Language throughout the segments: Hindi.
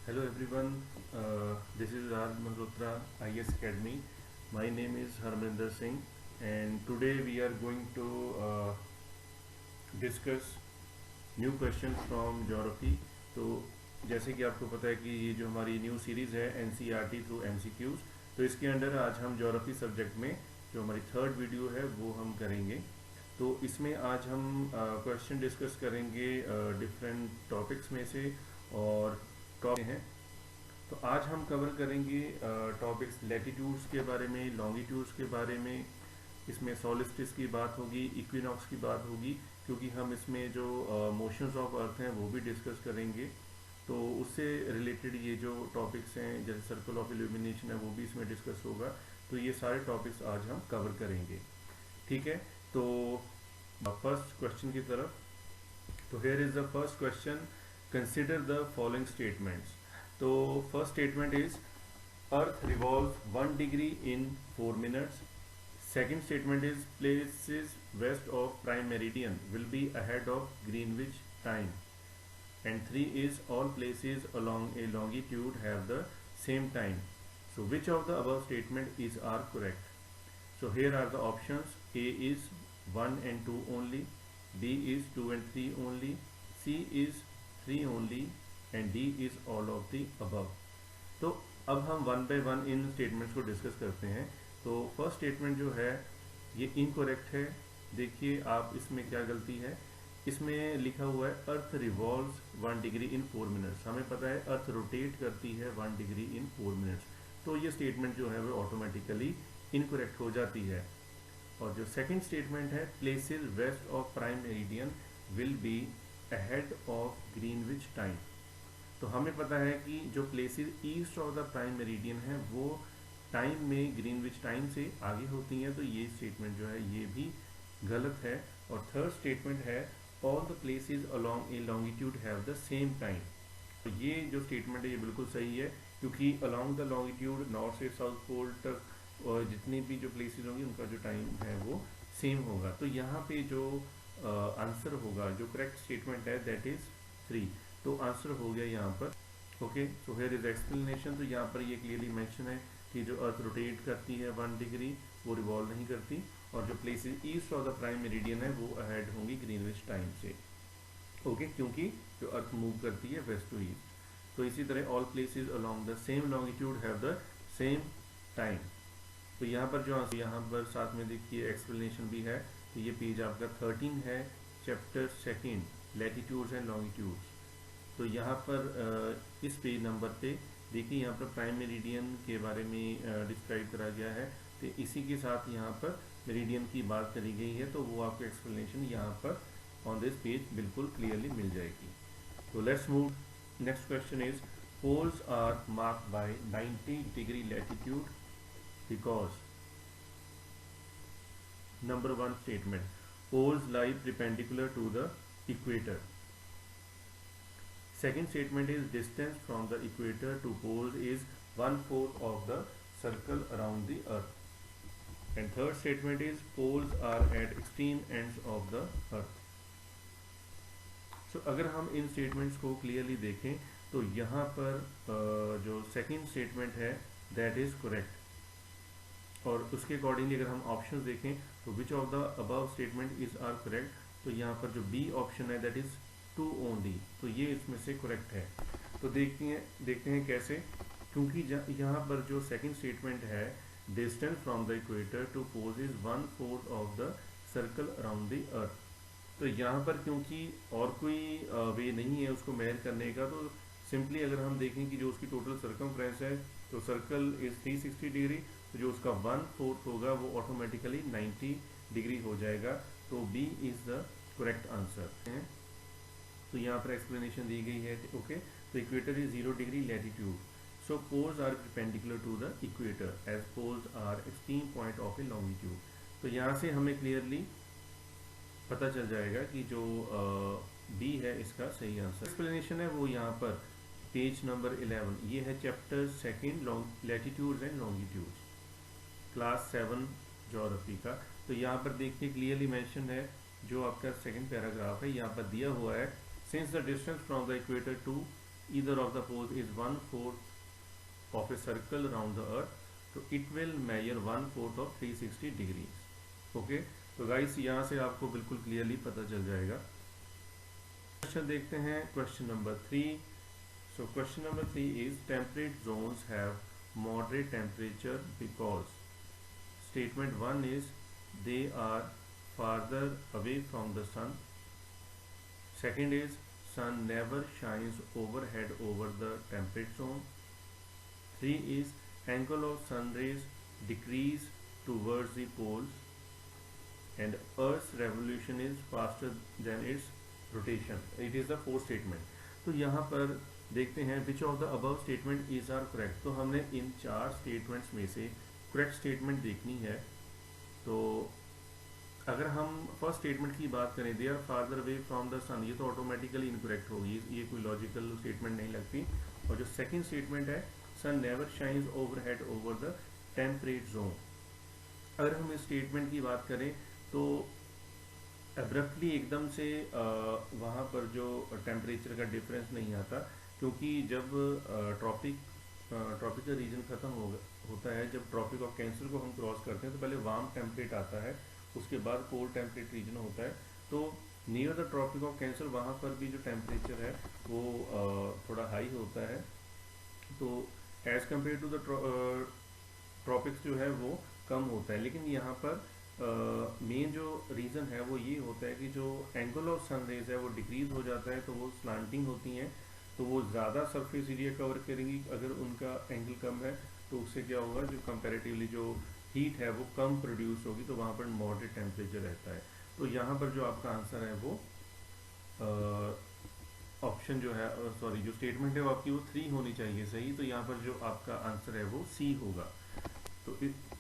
Hello everyone, this is R. Malhotra, IS Academy. My name is Harminder Singh and today we are going to discuss new question from geography. तो जैसे कि आपको पता है कि ये जो हमारी न्यू सीरीज़ है एनसीईआरटी थ्रू एमसीक्यूज, तो इसके अंडर आज हम ज्योग्राफी सब्जेक्ट में जो हमारी थर्ड वीडियो है वो हम करेंगे। तो इसमें आज हम क्वेश्चन डिस्कस करेंगे डिफरेंट टॉपिक्स में से, और टॉपिक हैं तो आज हम कवर करेंगे टॉपिक्स लैटिट्यूड्स के बारे में, लॉन्गिट्यूड्स के बारे में। इसमें सोलिस्टिस की बात होगी, इक्विनॉक्स की बात होगी, क्योंकि हम इसमें जो मोशंस ऑफ अर्थ हैं वो भी डिस्कस करेंगे। तो उससे रिलेटेड ये जो टॉपिक्स हैं जैसे सर्कल ऑफ इल्यूमिनेशन है वो भी इसमें डिस्कस होगा। तो ये सारे टॉपिक्स आज हम कवर करेंगे, ठीक है। तो फर्स्ट क्वेश्चन की तरफ, तो here is the first question, consider the following statements. तो first statement is earth revolve 1 degree in 4 minutes. Second statement is places west of prime meridian will be ahead of Greenwich time. And 3 is all places along a longitude have the same time. So which of the above statement is are correct? So here are the options. A is 1 and 2 only, B is 2 and 3 only, C is 3 only, and D is all of the above. तो अब हम one by one in statements को डिस्कस करते हैं। तो फर्स्ट स्टेटमेंट जो है ये इनकरेक्ट है। देखिए आप इसमें क्या गलती है, इसमें लिखा हुआ है earth revolves 1 degree in 4 minutes. हमें पता है अर्थ रोटेट करती है 1 डिग्री इन 4 मिनट्स, तो ये स्टेटमेंट जो है वो ऑटोमेटिकली इनकरेक्ट हो जाती है। और जो सेकंड स्टेटमेंट है places west of prime meridian will be ahead of Greenwich time, तो हमें पता है कि जो places east of the prime meridian है वो टाइम में ग्रीनविच टाइम से आगे होती हैं, तो ये स्टेटमेंट जो है ये भी गलत है। और थर्ड स्टेटमेंट है all the places along A longitude have the same time, तो ये जो स्टेटमेंट है ये बिल्कुल सही है, क्योंकि अलोंग द लॉन्गिट्यूड नॉर्थ से साउथ पोल तक और जितनी भी जो प्लेसेस होंगी उनका जो टाइम है वो सेम होगा। तो यहाँ पे जो आंसर होगा, जो करेक्ट स्टेटमेंट है दैट इज 3, तो आंसर हो गया यहाँ पर। Okay, so here is explanation. तो यहाँ पर ये क्लियरली मेंशन है कि जो अर्थ रोटेट करती है 1 डिग्री, वो रिवॉल्व नहीं करती, और जो places east of the prime meridian है वो अहेड होंगी ग्रीनविच टाइम से। ओके, क्योंकि जो अर्थ मूव करती है वेस्ट टू ईस्ट। तो इसी तरह all places along the same longitude have the same time. तो यहाँ पर जो यहाँ पर साथ में देखिए एक्सप्लेनेशन भी है। तो ये पेज आपका 13 है, chapter second latitudes and longitudes. तो यहाँ पर इस पेज नंबर पे देखिए यहाँ पर प्राइम मेरिडियन के बारे में डिस्क्राइब करा गया है। तो इसी के साथ यहाँ पर मेरिडियन की बात करी गई है, तो वो आपको एक्सप्लेनेशन यहाँ पर ऑन दिस पेज बिल्कुल क्लियरली मिल जाएगी। तो let's move, next question is poles are marked by 90 degree latitude because number 1 statement poles lie perpendicular to the equator. Second statement is distance from the equator to poles is 1/4 of the circle around the earth. And third statement is poles are at extreme ends of the earth. So अगर हम इन statements को clearly देखें तो यहाँ पर जो second statement है that is correct, और उसके accordingly अगर हम options देखें तो which of the above statement is are correct, तो यहाँ पर जो B option है that is 2 ओनली, तो ये इसमें से करेक्ट है। तो देखते हैं कैसे, क्योंकि यहाँ पर जो सेकंड स्टेटमेंट है distance from the equator to poles is 1/4 of the circle around the earth. तो यहाँ पर क्योंकि और कोई वे नहीं है उसको मेजर करने का, तो सिंपली अगर हम देखें कि जो उसकी टोटल सर्कमफ्रेंस है तो सर्कल इज 360 डिग्री, तो जो उसका 1/4 होगा वो ऑटोमेटिकली 90 डिग्री हो जाएगा। तो B is the correct answer. तो यहाँ पर एक्सप्लेनेशन दी गई है। ओके, तो equator is 0 degree latitude, so poles are perpendicular to the equator as poles are extreme point of a longitude. तो यहाँ से हमें क्लियरली पता चल जाएगा कि जो बी है इसका सही आंसर। एक्सप्लेनेशन है वो यहाँ पर पेज नंबर 11, ये है chapter second latitudes and longitudes, class 7 geography का। तो यहाँ पर देखिए क्लियरली मेंशन है, जो आपका सेकंड पैराग्राफ है यहाँ पर दिया हुआ है, since the distance from the equator to either of the poles is 1/4 of a circle around the earth, तो it will measure 1/4 of 360 degrees. Okay, तो गाइस यहाँ से आपको बिल्कुल क्लियरली पता चल जाएगा। क्वेश्चन देखते हैं, question number 3। So question number 3 is temperate zones have moderate temperature because statement 1 is they are farther away from the sun. Second is sun never shines overhead over the temperate zone. 3 is angle of sun rays decrease towards the poles and earth's revolution is faster than its rotation. It is the fourth statement. तो यहाँ पर देखते हैं which of the above statement is are correct. तो हमने इन 4 स्टेटमेंट्स में से करेक्ट स्टेटमेंट देखनी है। तो अगर हम फर्स्ट स्टेटमेंट की बात करें, they are farther away from the sun, ये तो ऑटोमेटिकली इनकरेक्ट होगी, ये कोई लॉजिकल स्टेटमेंट नहीं लगती। और जो सेकंड स्टेटमेंट है, sun never shines overhead over the temperate zone, अगर हम इस स्टेटमेंट की बात करें तो एब्रप्टली एकदम से वहाँ पर जो टेम्परेचर का डिफरेंस नहीं आता, क्योंकि जब ट्रॉपिकल रीजन ख़त्म होता है, जब ट्रॉपिक ऑफ कैंसर को हम क्रॉस करते हैं तो पहले वार्म टेम्परेट आता है, उसके बाद कोल्ड टेम्परेट रीजन होता है। तो near the tropic of cancer वहाँ पर भी जो टेम्परेचर है वो थोड़ा हाई होता है, तो as compare to the tropics जो है वो कम होता है। लेकिन यहाँ पर मेन जो रीज़न है वो ये होता है कि जो एंगल ऑफ सन रेज है वो डिक्रीज हो जाता है, तो वो स्लांटिंग होती हैं, तो वो ज़्यादा सरफेस एरिया कवर करेंगी। अगर उनका एंगल कम है तो उससे क्या होगा, जो कंपैरेटिवली जो हीट है वो कम प्रोड्यूस होगी, तो वहाँ पर मॉडरेट टेम्परेचर रहता है। तो यहाँ पर जो आपका आंसर है वो ऑप्शन जो है, सॉरी जो स्टेटमेंट है वो आपकी वो 3 होनी चाहिए सही। तो यहाँ पर जो आपका आंसर है वो सी होगा। तो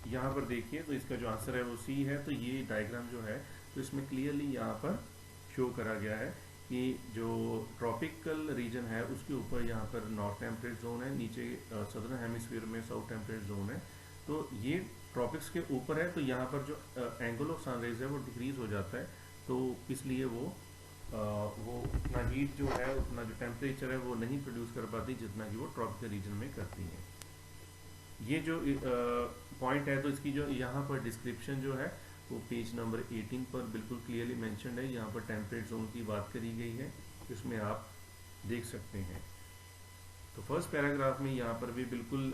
यहाँ पर देखिए, तो इसका जो आंसर है वो सी है। तो ये डायग्राम जो है तो इसमें क्लियरली यहाँ पर शो करा गया है कि जो ट्रॉपिकल रीजन है उसके ऊपर यहाँ पर नॉर्थ टेम्परेट जोन है, नीचे सदर्न हेमिस्फीयर में साउथ टेम्परेट जोन है। तो ये ट्रॉपिक्स के ऊपर है, तो यहाँ पर जो एंगल ऑफ सनराइज है वो डिक्रीज हो जाता है, तो इसलिए वो उतना हीट जो है, उतना जो टेम्परेचर है वो नहीं प्रोड्यूस कर पाती जितना कि वो ट्रॉपिकल रीजन में करती हैं। ये जो पॉइंट है, तो इसकी जो यहाँ पर डिस्क्रिप्शन जो है वो पेज नंबर 18 पर बिल्कुल क्लियरली मेंशन्ड है। यहाँ पर टेम्परेट जोन की बात करी गई है, इसमें आप देख सकते हैं। तो फर्स्ट पैराग्राफ में यहाँ पर भी बिल्कुल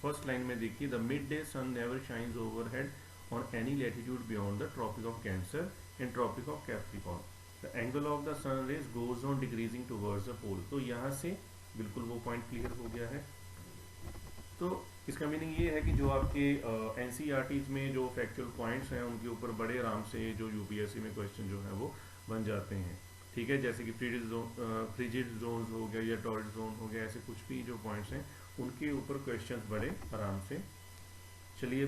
फर्स्ट लाइन में देखिए, the midday sun never shines overhead on any latitude beyond the tropic of Cancer and tropic of Capricorn, the angle of the sun rays goes on decreasing towards the pole. तो यहाँ से बिल्कुल वो पॉइंट क्लियर हो गया है। तो इसका मीनिंग ये है कि जो आपके एनसीईआरटीज में जो फैक्चुअल पॉइंट्स हैं उनके ऊपर बड़े आराम से जो यूपीएससी में क्वेश्चन जो है वो बन जाते हैं, ठीक है। जैसे कि फ्रिजिड जोन हो गया या टॉर्रिड जोन हो गया, ऐसे कुछ भी जो पॉइंट्स हैं उनके ऊपर क्वेश्चन बड़े आराम से। चलिए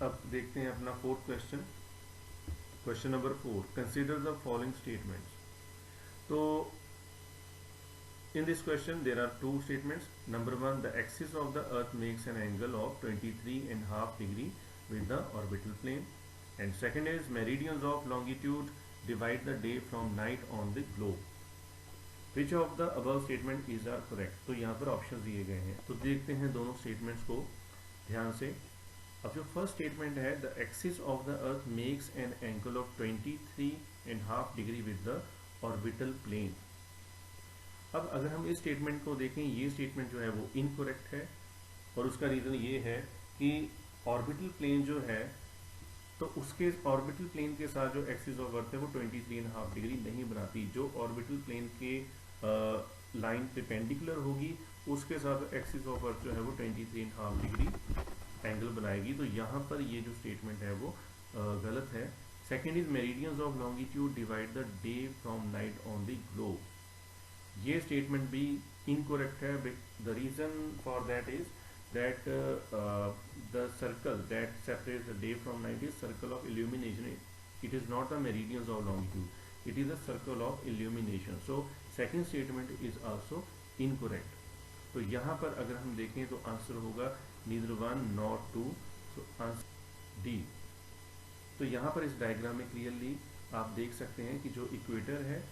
अब देखते हैं अपना fourth question. Question number 4, consider the following statements. तो in this question there are 2 statements. Number 1, the axis of the earth makes an angle of 23.5 degree with the orbital plane, and second is meridians of longitude divide the day from night on the globe. Which of the above statement is are correct? तो यहाँ पर ऑप्शन दिए गए हैं, तो देखते हैं दोनों स्टेटमेंट्स को ध्यान से। अब जो फर्स्ट स्टेटमेंट है, the axis of the earth makes an angle of 23.5 degree with the orbital plane. अब अगर हम इस स्टेटमेंट को देखें, ये स्टेटमेंट जो है वो इनकरेक्ट है, और उसका रीज़न ये है कि ऑर्बिटल प्लेन जो है, तो उसके ऑर्बिटल प्लेन के साथ जो एक्सिस ऑफ अर्थ है वो 23.5 डिग्री नहीं बनाती। जो ऑर्बिटल प्लेन के लाइन परपेंडिकुलर होगी उसके साथ एक्सिस ऑफ अर्थ जो है वो 23.5 डिग्री एंगल बनाएगी। तो यहाँ पर ये जो स्टेटमेंट है वो गलत है। Second is meridians of longitude divide the day from night on the globe, ये स्टेटमेंट भी इनकरेक्ट है। The reason for that is that the circle that separates the day from night is circle of illumination, it is not the meridians of longitude, it is the circle of illumination. So second statement is also incorrect. तो यहाँ पर अगर हम देखें तो आंसर होगा neither 1 nor 2, so answer D. तो यहाँ पर इस डायग्राम में क्लियरली आप देख सकते हैं कि जो इक्वेटर है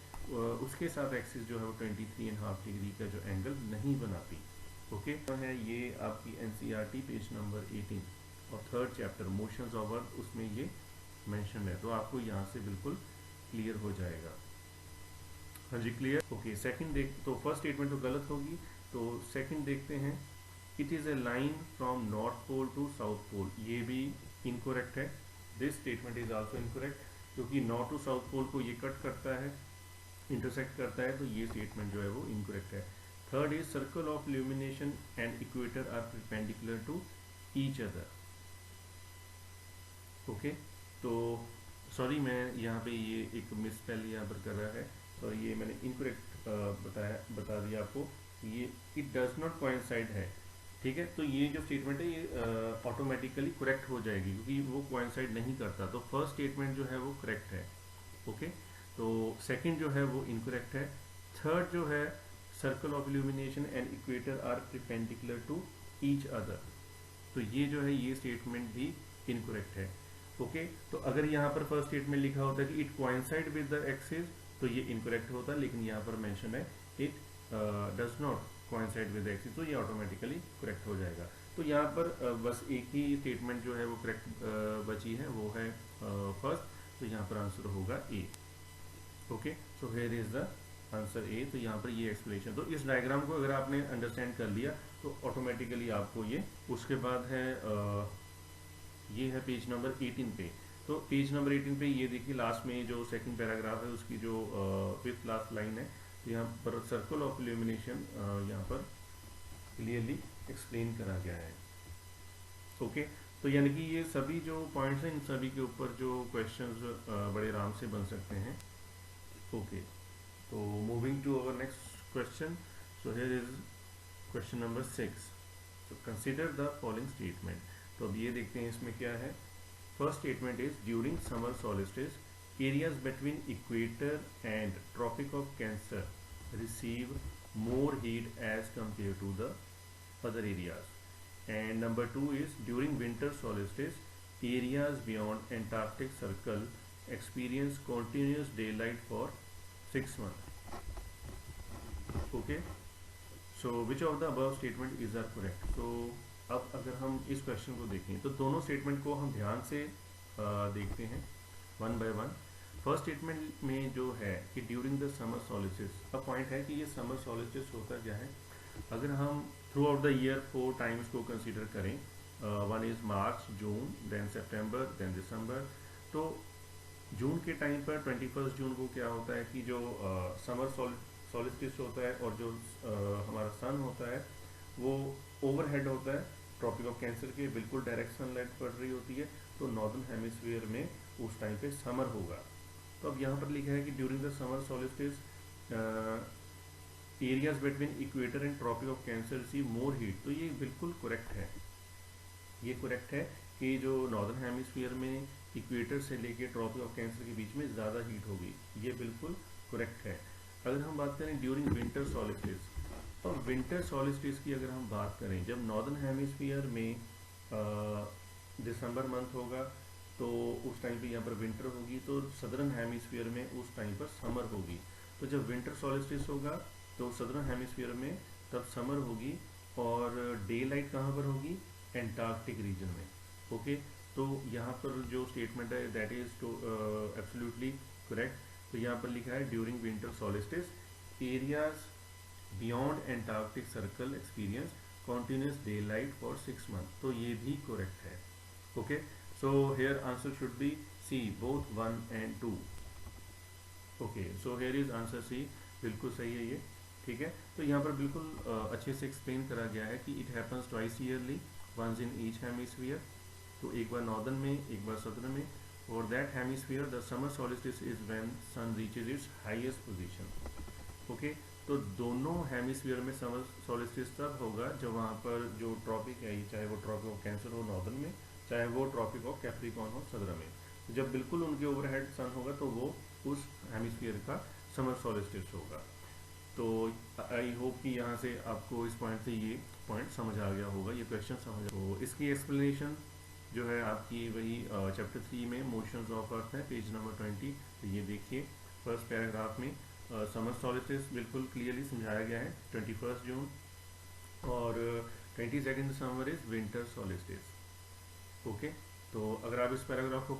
उसके साथ एक्सिस जो है वो 23.5 डिग्री का जो एंगल नहीं बनाती। ओके, तो है ये आपकी एनसीईआरटी पेज नंबर 18 और third chapter motions of earth, उसमें ये मेंशन है, तो आपको यहाँ से बिल्कुल क्लियर हो जाएगा। हाँ जी, क्लियर। ओके, सेकंड देख, तो फर्स्ट स्टेटमेंट तो गलत होगी, तो सेकंड देखते हैं। It is a line from north pole to south pole, ये भी इनकोरेक्ट है। This statement is also incorrect, क्योंकि नॉर्थ टू साउथ पोल को ये कट करता है, इंटरसेक्ट करता है, तो ये स्टेटमेंट जो है वो इनकोरेक्ट है। Third is circle of illumination and equator are perpendicular to each other. Okay, तो सॉरी मैं यहाँ पे ये एक मिस स्पेल यहाँ पर कर रहा है, तो ये मैंने इनकोरेक्ट बता दिया आपको। ये इट डज नॉट कोइंसाइड है, ठीक है, तो ये जो स्टेटमेंट है ये ऑटोमेटिकली करेक्ट हो जाएगी, क्योंकि वो कोइंसाइड नहीं करता, तो फर्स्ट स्टेटमेंट जो है वो करेक्ट है। ओके, तो सेकंड जो है वो इनकरेक्ट है। थर्ड जो है circle of illumination and equator are perpendicular to each other, तो ये जो है ये स्टेटमेंट भी इनकरेक्ट है। ओके, तो अगर यहाँ पर फर्स्ट स्टेटमेंट लिखा होता है कि it coincide with the axis, तो ये इनकरेक्ट होता, लेकिन यहाँ पर मेंशन है it does not coincide with the axis, तो ये ऑटोमेटिकली करेक्ट हो जाएगा। तो यहाँ पर बस एक ही स्टेटमेंट जो है वो करेक्ट बची है, वो है फर्स्ट, तो यहाँ पर आंसर होगा A. Okay, so here is the answer A. तो यहाँ पर ये एक्सप्लेनेशन, तो इस डायग्राम को अगर आपने अंडरस्टैंड कर लिया तो ऑटोमेटिकली आपको ये, उसके बाद है ये है पेज नंबर 18 पे। तो पेज नंबर 18 पे ये देखिए लास्ट में जो सेकंड पैराग्राफ है उसकी जो फिफ्थ लास्ट लाइन है, तो यहाँ पर सर्कल ऑफ इल्यूमिनेशन यहाँ पर क्लियरली एक्सप्लेन करा गया है। ओके, तो यानी कि ये सभी जो पॉइंट्स हैं इन सभी के ऊपर जो क्वेश्चंस बड़े आराम से बन सकते हैं। ओके, तो moving to our next question, so here is question number 6। तो कंसिडर द फॉलोइंग स्टेटमेंट, तो अब ये देखते हैं इसमें क्या है। First statement is during summer solstice areas between equator and tropic of cancer receive more heat as compared to the other areas. And number 2 is during winter solstice areas beyond Antarctic Circle experience continuous daylight for 6 months. Okay, so which of the above statement is are correct? So अब अगर हम इस क्वेश्चन को देखें तो दोनों स्टेटमेंट को हम ध्यान से देखते हैं one by one. First statement में जो है कि ड्यूरिंग द समर सॉलिस्टिस, अब पॉइंट है कि ये समर सॉलिस्टिस होता क्या है। अगर हम throughout the year 4 times को कंसीडर करें, one is March, June, then सितंबर, देन दिसंबर, तो जून के टाइम पर 21 जून को क्या होता है कि जो समर सॉलिस्टिस होता है और जो हमारा सन होता है वो ओवरहेड होता है ट्रॉपिक ऑफ कैंसर के, बिल्कुल डायरेक्ट सनलाइट पड़ रही होती है, तो नॉर्दर्न हेमिस्फीयर में उस टाइम पे समर होगा। तो अब यहाँ पर लिखा है कि during the summer solstice areas between equator and tropic of cancer receive more heat, तो ये बिल्कुल करेक्ट है। ये करेक्ट है कि जो नॉर्दर्न हेमिस्फीयर में इक्वेटर से लेके ट्रॉपिक ऑफ कैंसर के बीच में ज़्यादा हीट होगी, ये बिल्कुल करेक्ट है। अगर हम बात करें ड्यूरिंग विंटर सॉलिस्टिस, तो विंटर सॉलिस्टिस की अगर हम बात करें, जब नॉर्दर्न हेमिस्फीयर में दिसंबर मंथ होगा तो उस टाइम पे यहाँ पर विंटर होगी, तो सदर्न हेमिस्फीयर में उस टाइम पर समर होगी। तो जब विंटर सॉलिस्टिस होगा तो सदर्न हेमिस्फीयर में तब समर होगी, और डे लाइट कहाँ पर होगी, एंटार्क्टिक रीजन में। ओके, तो यहाँ पर जो स्टेटमेंट है दैट इज एब्सोल्युटली करेक्ट। तो यहाँ पर लिखा है during winter solstice areas beyond Antarctic circle experience continuous day light for 6 month, तो ये भी करेक्ट है। Okay, so here answer should be C, both 1 and 2. okay, so here is answer C, बिल्कुल सही है ये, ठीक है। तो यहाँ पर बिल्कुल अच्छे से एक्सप्लेन करा गया है कि it happens twice yearly, once in each hemisphere, तो एक बार नॉर्दर्न में एक बार सदर्न में, और that hemisphere the summer solstice is when sun reaches its highest position. Okay, तो दोनों हेमिस्फीयर में समर सॉलिस्टिस तब होगा जब वहाँ पर जो ट्रॉपिक है, चाहे वो ट्रॉपिक ऑफ कैंसर हो नॉर्दर्न में, चाहे वो ट्रॉपिक ऑफ कैप्रिकॉर्न हो सदर्न में, तो जब बिल्कुल उनके ओवरहेड सन होगा तो वो उस हेमिस्फीयर का समर सॉलिस्टिस होगा। तो आई होप कि यहाँ से आपको इस पॉइंट से ये पॉइंट समझ आ गया होगा, ये क्वेश्चन समझ। तो इसकी एक्सप्लेनेशन जो है आपकी वही चैप्टर 3 में मोशंस ऑफ अर्थ है, पेज नंबर 20। तो ये देखिए फर्स्ट पैराग्राफ में समर सॉलिस्टिस बिल्कुल क्लियरली समझाया गया है 21 जून, और 22 दिसंबर इज विंटर सॉलिस्टिस। ओके, तो अगर आप इस पैराग्राफ को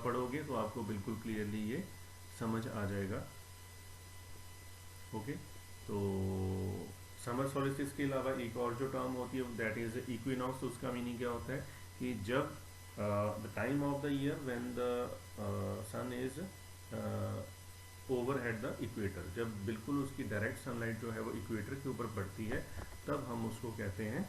पढ़ोगे तो आपको बिल्कुल क्लियरली ये समझ आ जाएगा। ओके, तो समर सॉलिस्टिस के अलावा एक और जो टर्म होती है दैट इज इक्विनॉक्स। उसका मीनिंग क्या होता है कि जब the time of the year when the sun is overhead the equator, जब बिल्कुल उसकी डायरेक्ट सनलाइट जो है वो इक्वेटर के ऊपर पड़ती है, तब हम उसको कहते हैं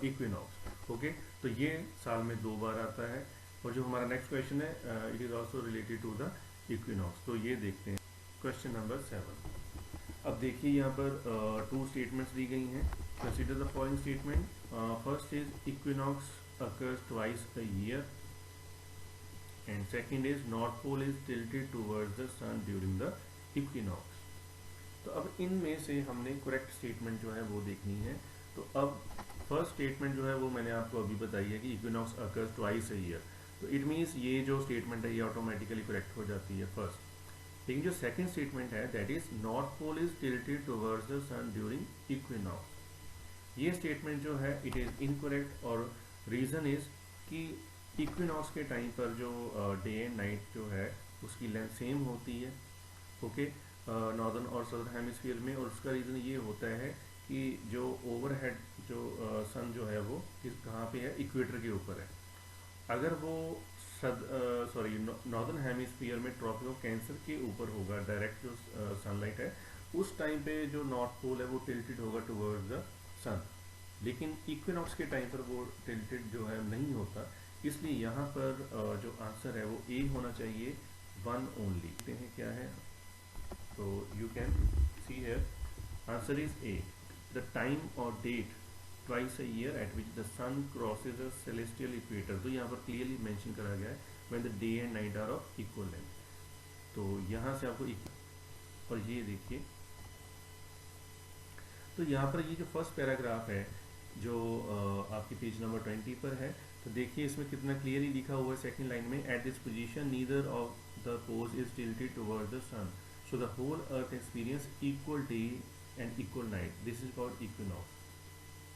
इक्विनॉक्स। ओके, तो ये साल में 2 बार आता है। और जो हमारा नेक्स्ट क्वेश्चन है it is also related to the equinox, तो ये देखते हैं क्वेश्चन नंबर 7। अब देखिए यहाँ पर 2 स्टेटमेंट्स दी गई हैं। Consider the following statement. First is equinox occurs twice a year, and second is north pole is tilted towards the sun during the equinox. तो अब इनमें से हमने करेक्ट स्टेटमेंट जो है वो देखनी है। तो अब फर्स्ट स्टेटमेंट जो है वो मैंने आपको अभी बताई है कि equinox occurs twice a year, तो इट मीन्स ये जो स्टेटमेंट है ये ऑटोमेटिकली करेक्ट हो जाती है फर्स्ट। लेकिन जो सेकंड स्टेटमेंट है that is north pole is tilted towards the sun during equinox, ये स्टेटमेंट जो है इट इज़ इनकरेक्ट। और रीज़न इज कि इक्विनॉक्स के टाइम पर जो डे एंड नाइट जो है उसकी लेंथ सेम होती है। ओके, नॉर्दर्न और सदर्न हेमिस्फीयर में। और उसका रीज़न ये होता है कि जो ओवरहेड जो सन जो है वो कहाँ पे है, इक्वेटर के ऊपर है। अगर वो नॉर्दर्न हेमिस्फीयर में ट्रॉपिक ऑफ कैंसर के ऊपर होगा डायरेक्ट जो सनलाइट है, उस टाइम पे जो नॉर्थ पोल है वो टिल्टेड होगा टुवर्ड्स द सन। लेकिन इक्विनॉक्स के टाइम पर वो टिल्टेड जो है नहीं होता, इसलिए यहाँ पर जो आंसर है वो ए होना चाहिए, 1 ओनली। देखते हैं क्या है, तो you can see here answer is A, the time और date twice a year at which the sun crosses a celestial equator. तो यहाँ पर क्लियरली मेंशन करा गया है when the day and night are of equal length. तो यहाँ से आपको और ये देखिए, तो यहाँ पर ये जो फर्स्ट पैराग्राफ है जो आपकी पेज नंबर 20 पर है, तो देखिए इसमें कितना क्लियरली लिखा हुआ है सेकंड लाइन में, at this position neither of the poles is tilted towards the sun, so the whole earth experience equal day and equal night, this is called equinox.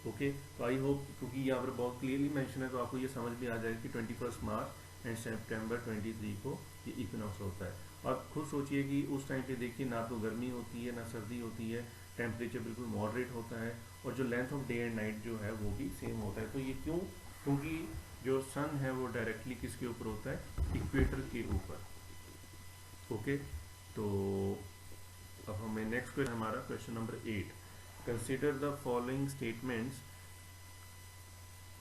Okay, तो आई होप क्योंकि यहाँ पर बहुत क्लियरली मेंशन है तो आपको ये समझ में आ जाएगा कि 21 मार्च एंड सितंबर 23 को ये इक्विनॉक्स होता है। और खुद सोचिए कि उस टाइम पे देखिए ना तो गर्मी होती है ना सर्दी होती है, टेम्परेचर बिल्कुल मॉडरेट होता है, और जो length of day and night जो है वो भी सेम होता है। तो ये क्यों? क्योंकि जो सन है वो डायरेक्टली किसके ऊपर होता है, इक्वेटर के ऊपर। ओके, तो अब हमें नेक्स्ट क्वेश्चन हमारा question number 8। Consider the following statements.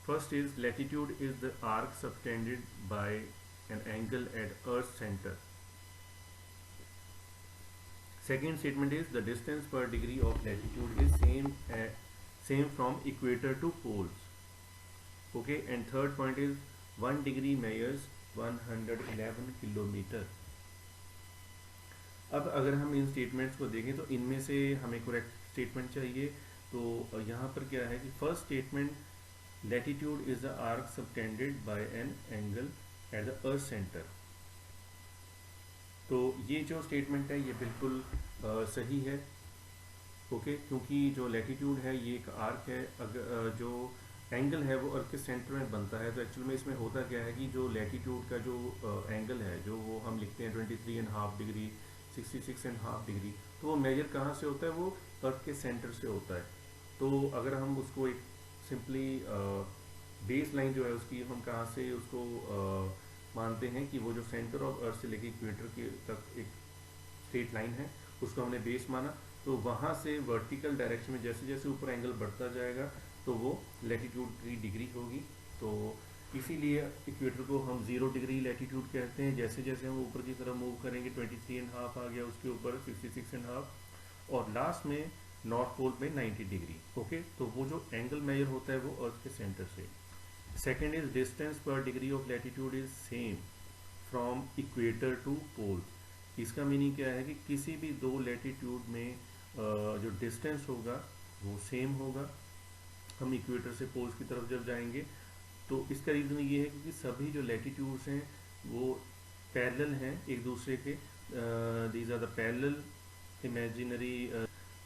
First is latitude is the arc subtended by an angle at earth centre. Second statement is the distance per degree of latitude is same from equator to poles. Okay, and third point is 1 degree measures 111 kilometre. अब अगर हम इन स्टेटमेंट्स को देखें तो इनमें से हमें करेक्ट स्टेटमेंट चाहिए। तो यहाँ पर क्या है कि first statement latitude is the arc subtended by an angle at the earth centre, तो ये जो स्टेटमेंट है ये बिल्कुल सही है। ओके, क्योंकि जो लैटिट्यूड है ये एक आर्क है, अगर जो एंगल है वो अर्थ के सेंटर में बनता है। तो एक्चुअल में इसमें होता क्या है कि जो लैटिट्यूड का जो एंगल है जो वो हम लिखते हैं 23.5 डिग्री, 66.5 डिग्री, तो वो मेजर कहाँ से होता है, वो अर्थ के सेंटर से होता है। तो अगर हम उसको एक सिंपली बेस लाइन जो है उसकी हम कहाँ से उसको मानते हैं कि वो जो सेंटर ऑफ अर्थ से लेके इक्वेटर के तक एक स्ट्रेट लाइन है, उसको हमने बेस माना। तो वहाँ से वर्टिकल डायरेक्शन में जैसे जैसे ऊपर एंगल बढ़ता जाएगा तो वो लैटिट्यूड की डिग्री होगी। तो इसीलिए इक्वेटर को हम 0 डिग्री लैटिट्यूड कहते हैं। जैसे जैसे हम ऊपर की तरफ मूव करेंगे 23.5 आ गया, उसके ऊपर 66.5, और लास्ट में नॉर्थ पोल में 90 डिग्री। ओके, तो वो जो एंगल मेजर होता है वो अर्थ के सेंटर से। Second is distance per degree of latitude is same from equator to poles. इसका मीनिंग क्या है कि किसी भी 2 लैटिट्यूड में जो डिस्टेंस होगा वो सेम होगा हम इक्वेटर से पोल्स की तरफ जब जाएंगे। तो इसका रीज़न ये है क्योंकि सभी जो लैटिट्यूड्स हैं वो पैरेलल हैं एक दूसरे के, these are the parallel imaginary,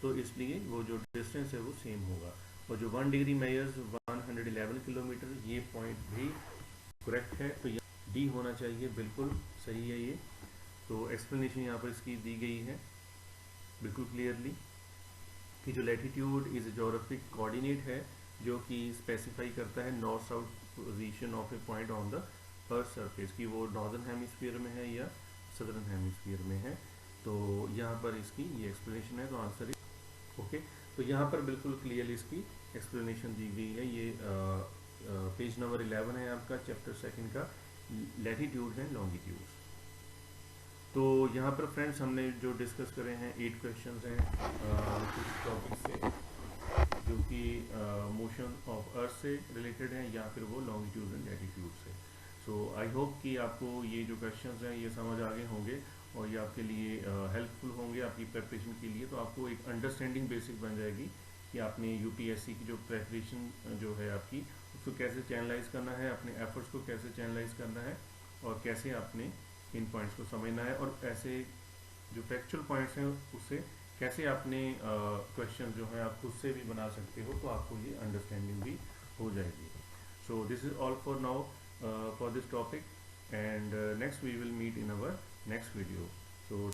तो इसलिए वो जो डिस्टेंस है वो सेम होगा। और जो 1 डिग्री मेजर्स 111 किलोमीटर, ये पॉइंट भी करेक्ट है, तो यहाँ डी होना चाहिए, बिल्कुल सही है ये। तो एक्सप्लेनेशन यहाँ पर इसकी दी गई है बिल्कुल क्लियरली कि जो लैटिट्यूड इज जोग्राफिक कोऑर्डिनेट है जो कि स्पेसिफाई करता है north south position of A point on the earth surface, कि वो नॉर्दर्न हेमिस्फीयर में है या सदर्न हेमिस्फीयर में है। तो यहाँ पर इसकी ये एक्सप्लेनेशन है, तो आंसर इज ओके। तो यहाँ पर बिल्कुल क्लियरली इसकी एक्सप्लेनेशन दी गई है। ये पेज नंबर 11 है आपका चैप्टर 2 का, लैटिट्यूड है लॉन्गिट्यूड। तो यहाँ पर फ्रेंड्स हमने जो डिस्कस करे हैं 8 क्वेश्चंस हैं कुछ टॉपिक से जो कि मोशन ऑफ अर्थ से रिलेटेड हैं या फिर वो लॉन्गिट्यूड एंड लैटिट्यूड से। सो आई होप कि आपको ये जो क्वेश्चंस हैं ये समझ आ गए होंगे और ये आपके लिए हेल्पफुल होंगे आपकी प्रिपरेशन के लिए। तो आपको एक अंडरस्टैंडिंग बेसिक बन जाएगी कि आपने यूपीएससी की जो प्रिपरेशन जो है आपकी उसको कैसे चैनलाइज करना है, अपने एफर्ट्स को कैसे चैनलाइज करना है और कैसे आपने इन पॉइंट्स को समझना है, और ऐसे जो फैक्चुअल पॉइंट्स हैं उससे कैसे आपने क्वेश्चन जो है आप खुद से भी बना सकते हो, तो आपको ये अंडरस्टैंडिंग भी हो जाएगी। So this is all for now for this topic, and next we will meet in our next video. So